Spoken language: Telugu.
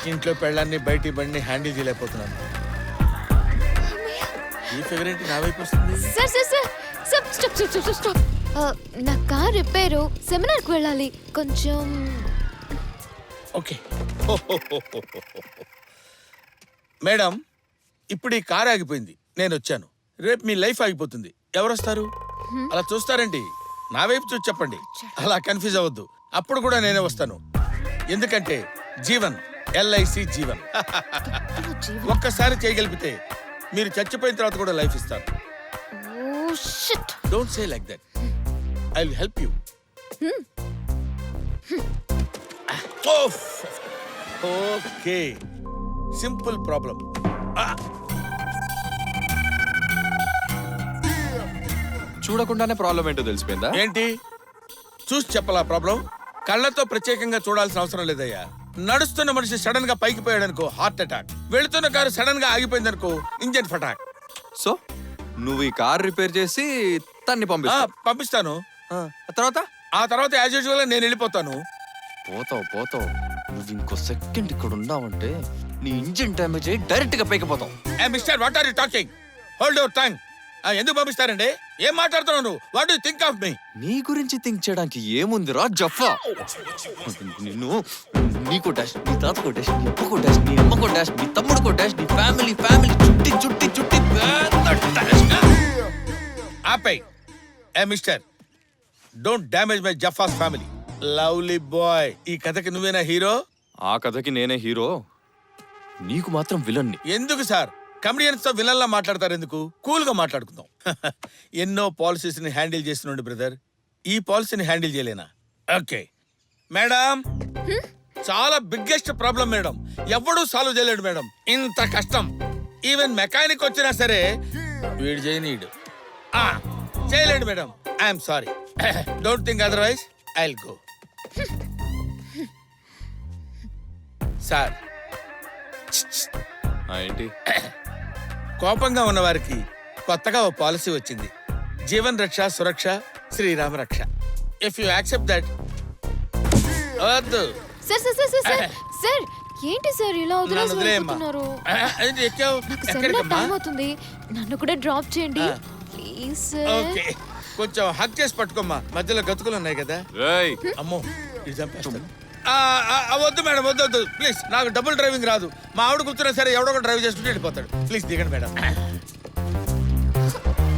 ఇంట్లో పెళ్ళాన్ని బయటి బండిని హ్యాండిల్ చేయలేకపోతున్నాను. ఈ ఫిగర్ ఏంటి నా వైపు వస్తుంది? Sir sir sir stop stop stop stop. నా కార్ రిపేరు, సెమినార్కి వెళ్ళాలి కొంచెం. ఓకే మేడం, ఇప్పుడు ఈ కార్ ఆగిపోయింది, నేను వచ్చాను. రేపు మీ లైఫ్ ఆగిపోతుంది, ఎవరు వస్తారు? అలా చూస్తారండి, నా వైపు చూసి చెప్పండి. అలా కన్ఫ్యూజ్ అవ్వద్దు, అప్పుడు కూడా నేనే వస్తాను. ఎందుకంటే జీవన్, ఎల్ఐసి జీవన్. ఒక్కసారి చేయగలిపితే మీరు చచ్చిపోయిన తర్వాత కూడా లైఫ్ ఇస్తారు. Oh shit. Don't say like that, I will help you. Okay, simple problem. చూడకుండానే ప్రాబ్లం ఏంటో తెలిసిపోయిందా? ఏంటి చూసి చెప్పాలా ప్రాబ్లం? కళ్ళతో ప్రత్యేకంగా చూడాల్సిన అవసరం లేదయ్యా. నడుస్తున్న మనిషి సడన్ గా పైకి పోయాడనుకో హార్ట్ అటాక్, వెళుతున్న కారు సడన్ గా ఆగిపోయిందనుకో ఇంజన్ ఫటాక్. సో నువ్వు ఈ కార్ రిపేర్ చేసి తన్ని పంపిస్తాను. ఆ తర్వాత యాజ్ యూజువల్ నేను వెళ్ళిపోతాను. పోతావు నువ్వు ఇంకో సెకండ్ ఇక్కడ ఉన్నావంటే నీ ఇంజిన్ డ్యామేజ్ అయ్యి డైరెక్ట్ గా పైకి పోతావు. Mister, what are you talking? Hold your tongue. ఎందుకు పంపిస్తారండి? ఏం మాట్లాడుతున్నావు నువ్వు? What do you think of me? నీ గురించి థింక్ చేయడానికి ఏముందిరా జఫా. నిన్ను నీకు డాష్, నీ తాతకు డాష్, నీ అప్పకు డాష్, నీ అమ్మకు డాష్, నీ తమ్ముడుకు డాష్, నీ ఫ్యామిలీ చుట్టి ఆపై. మిస్టర్, డోంట్ డ్యామేజ్ మై జఫాస్ ఫ్యామిలీ. లవ్లీ బాయ్, ఈ కథకి నువ్వేనా హీరో? ఆ కథకి నేనే హీరో, నీకు మాత్రం విలన్ని. ఎందుకు సార్ కమెడియన్స్ తో విలన్లా మాట్లాడతారు? ఎందుకు? కూల్ గా మాట్లాడుకుందాం. ఎన్నో పాలసీస్ ని హ్యాండిల్ చేస్తున్నాడు బ్రదర్, ఈ పాలసీని హ్యాండిల్ చేయలేనా? ఓకే మేడం, చాలా బిగ్గెస్ట్ ప్రాబ్లం మేడం, ఎవడూ సాల్వ్ చేయలేడు మేడం. ఇంత కష్టం ఈవెన్ మెకానిక్ వచ్చినా సరే వీడు చేయనీడు, చేయలేడు madam. I'm sorry, don't think otherwise, I will go. Sir, ఏంటి? కోపంగా ఉన్న వారికి కొత్తగా ఓ పాలసీ వచ్చింది, జీవన్ రక్ష సురక్ష శ్రీరామ రక్ష. If you accept that. వద్దు sir sir sir sir sir ఏంటి సార్ ఇలా వదిలేస్తున్నారు? ఎక్కావు? నాకు సెమినార్ టైం అవుతుంది, నన్ను కూడా డ్రాప్ చేయండి ప్లీజ్ సార్. ఓకే, కొంచెం హక్ చేసి పట్టుకోమ్మా, మధ్యలో గతుకులు ఉన్నాయి కదా. అమ్మో, ఇది చంపేస్తాను. వద్దు మేడం, వద్దు ప్లీజ్, నాకు డబుల్ డ్రైవింగ్ రాదు. మా ఆవిడ కూర్చున్నా సరే ఎవడో డ్రైవ్ చేసుకుంటూ వెళ్ళిపోతాడు. ప్లీజ్ దిగండి మేడం.